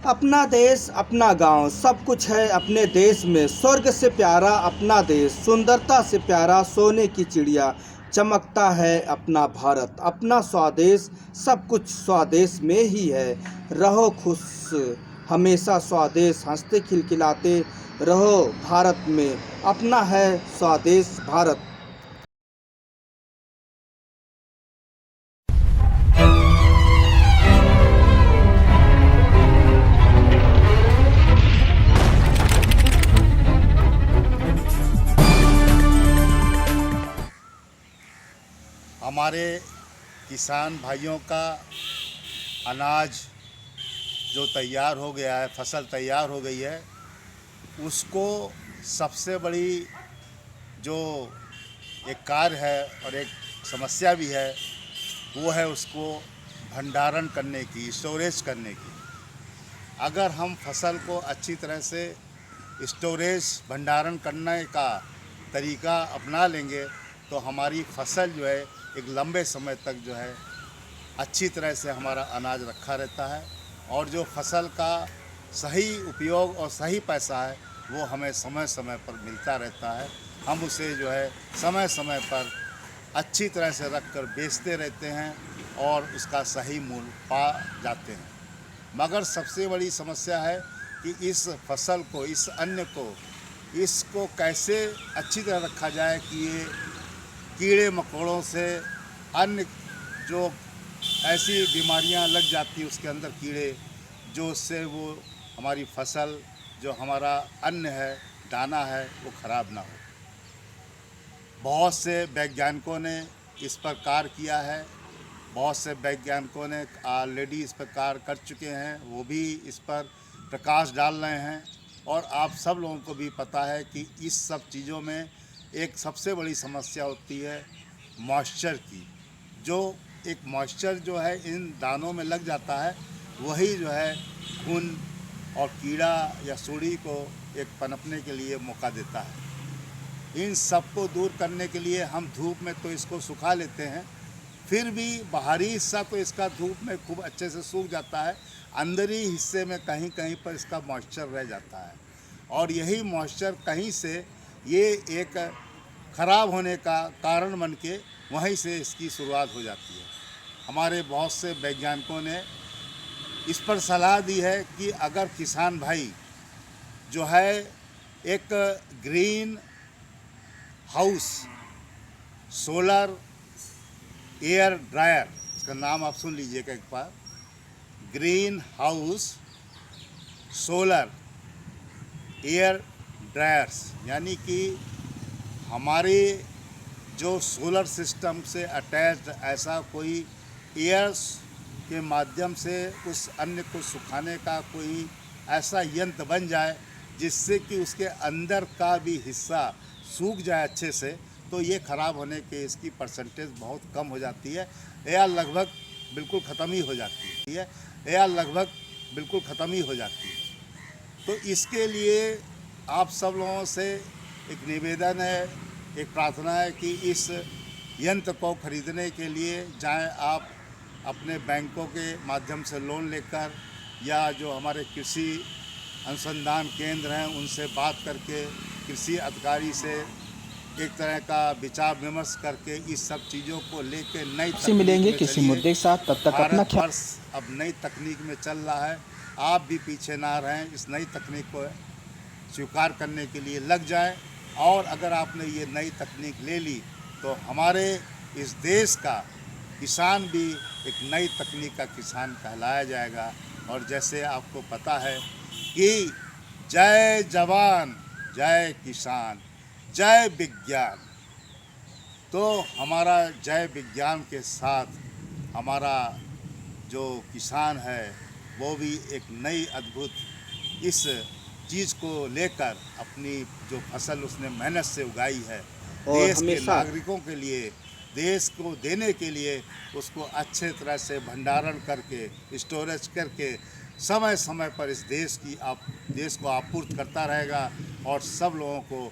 अपना देश अपना गांव सब कुछ है अपने देश में। स्वर्ग से प्यारा अपना देश, सुंदरता से प्यारा सोने की चिड़िया। चमकता है अपना भारत, अपना स्वदेश, सब कुछ स्वदेश में ही है। रहो खुश हमेशा स्वदेश, हंसते खिलखिलाते रहो भारत में। अपना है स्वदेश भारत। हमारे किसान भाइयों का अनाज जो तैयार हो गया है, फसल तैयार हो गई है, उसको सबसे बड़ी जो एक कार्य है और एक समस्या भी है, वो है उसको भंडारण करने की, स्टोरेज करने की। अगर हम फसल को अच्छी तरह से स्टोरेज भंडारण करने का तरीका अपना लेंगे तो हमारी फसल जो है एक लंबे समय तक जो है अच्छी तरह से हमारा अनाज रखा रहता है, और जो फसल का सही उपयोग और सही पैसा है वो हमें समय समय पर मिलता रहता है। हम उसे जो है समय समय पर अच्छी तरह से रख कर बेचते रहते हैं और उसका सही मूल्य पा जाते हैं। मगर सबसे बड़ी समस्या है कि इस फसल को, इस अन्न को, इसको कैसे अच्छी तरह रखा जाए कि ये कीड़े मकोड़ों से, अन्य जो ऐसी बीमारियां लग जाती है उसके अंदर कीड़े, जो उससे वो हमारी फसल, जो हमारा अन्न है, दाना है, वो ख़राब ना हो। बहुत से वैज्ञानिकों ने इस पर कार्य किया है, बहुत से वैज्ञानिकों ने ऑलरेडी इस पर कार्य कर चुके हैं, वो भी इस पर प्रकाश डाल रहे हैं। और आप सब लोगों को भी पता है कि इस सब चीज़ों में एक सबसे बड़ी समस्या होती है मॉइस्चर की। जो एक मॉइस्चर जो है इन दानों में लग जाता है, वही जो है घुन और कीड़ा या सुड़ी को एक पनपने के लिए मौका देता है। इन सब को दूर करने के लिए हम धूप में तो इसको सुखा लेते हैं, फिर भी बाहरी हिस्सा तो इसका धूप में खूब अच्छे से सूख जाता है, अंदरी हिस्से में कहीं कहीं पर इसका मॉइस्चर रह जाता है, और यही मॉइस्चर कहीं से ये एक ख़राब होने का कारण बन के वहीं से इसकी शुरुआत हो जाती है। हमारे बहुत से वैज्ञानिकों ने इस पर सलाह दी है कि अगर किसान भाई जो है एक greenhouse solar air dryer, इसका नाम आप सुन लीजिएगा एक बार, greenhouse solar air dryers, यानी कि हमारे जो सोलर सिस्टम से अटैच्ड ऐसा कोई एयर्स के माध्यम से उस अन्न को सुखाने का कोई ऐसा यंत्र बन जाए जिससे कि उसके अंदर का भी हिस्सा सूख जाए अच्छे से, तो ये ख़राब होने के इसकी परसेंटेज बहुत कम हो जाती है, या लगभग बिल्कुल ख़त्म ही हो जाती है, या लगभग बिल्कुल ख़त्म ही हो जाती है। तो इसके लिए आप सब लोगों से एक निवेदन है, एक प्रार्थना है कि इस यंत्र को खरीदने के लिए चाहे आप अपने बैंकों के माध्यम से लोन लेकर, या जो हमारे कृषि अनुसंधान केंद्र हैं उनसे बात करके, कृषि अधिकारी से एक तरह का विचार विमर्श करके इस सब चीज़ों को लेके नई से तकनीक मिलेंगे में किसी चलिए। मुद्दे के साथ, तब तक अपना ख्याल। भारतवर्ष अब नई तकनीक में चल रहा है, आप भी पीछे ना रहें, इस नई तकनीक को स्वीकार करने के लिए लग जाए। और अगर आपने ये नई तकनीक ले ली तो हमारे इस देश का किसान भी एक नई तकनीक का किसान कहलाया जाएगा। और जैसे आपको पता है कि जय जवान जय किसान जय विज्ञान, तो हमारा जय विज्ञान के साथ हमारा जो किसान है वो भी एक नई अद्भुत इस चीज़ को लेकर अपनी जो फसल उसने मेहनत से उगाई है, और देश के हमेशा नागरिकों के लिए, देश को देने के लिए उसको अच्छे तरह से भंडारण करके, स्टोरेज करके समय समय पर इस देश को आपूर्ति करता रहेगा। और सब लोगों को,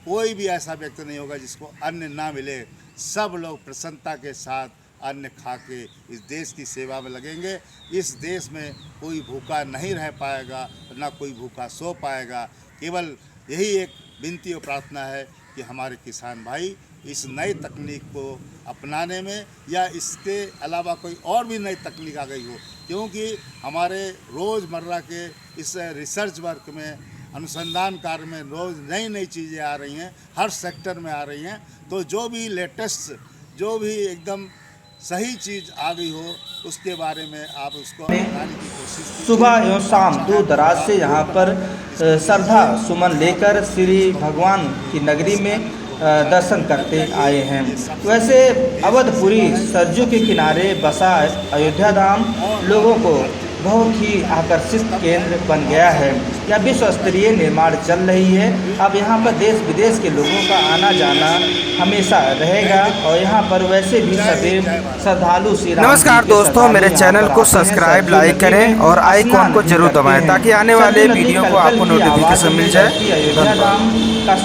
कोई भी ऐसा व्यक्ति नहीं होगा जिसको अन्न ना मिले, सब लोग प्रसन्नता के साथ अन्न खा के इस देश की सेवा में लगेंगे। इस देश में कोई भूखा नहीं रह पाएगा, ना कोई भूखा सो पाएगा। केवल यही एक विनती और प्रार्थना है कि हमारे किसान भाई इस नई तकनीक को अपनाने में, या इसके अलावा कोई और भी नई तकनीक आ गई हो, क्योंकि हमारे रोज़मर्रा के इस रिसर्च वर्क में, अनुसंधान कार्य में रोज़ नई नई चीज़ें आ रही हैं, हर सेक्टर में आ रही हैं। तो जो भी लेटेस्ट, जो भी एकदम सही चीज़ आ गई हो, उसके बारे में आप उसको अपनाने की कोशिश कीजिए। सुबह एवं शाम दूर दराज से यहाँ पर श्रद्धा सुमन लेकर श्री भगवान की नगरी में दर्शन करते आए हैं। वैसे अवधपुरी सरजू के किनारे बसा अयोध्या धाम लोगों को बहुत ही आकर्षित केंद्र बन गया है। यह विश्व स्तरीय निर्माण चल रही है। अब यहाँ पर देश विदेश के लोगों का आना जाना हमेशा रहेगा और यहाँ पर वैसे भी सदैव श्रद्धालु श्री राम। नमस्कार दोस्तों, मेरे चैनल को सब्सक्राइब लाइक करें और आइकॉन को जरूर दबाएं ताकि आने वाले वीडियो को आपको नोटिफिकेशन मिल जाए। अयोध्या धाम का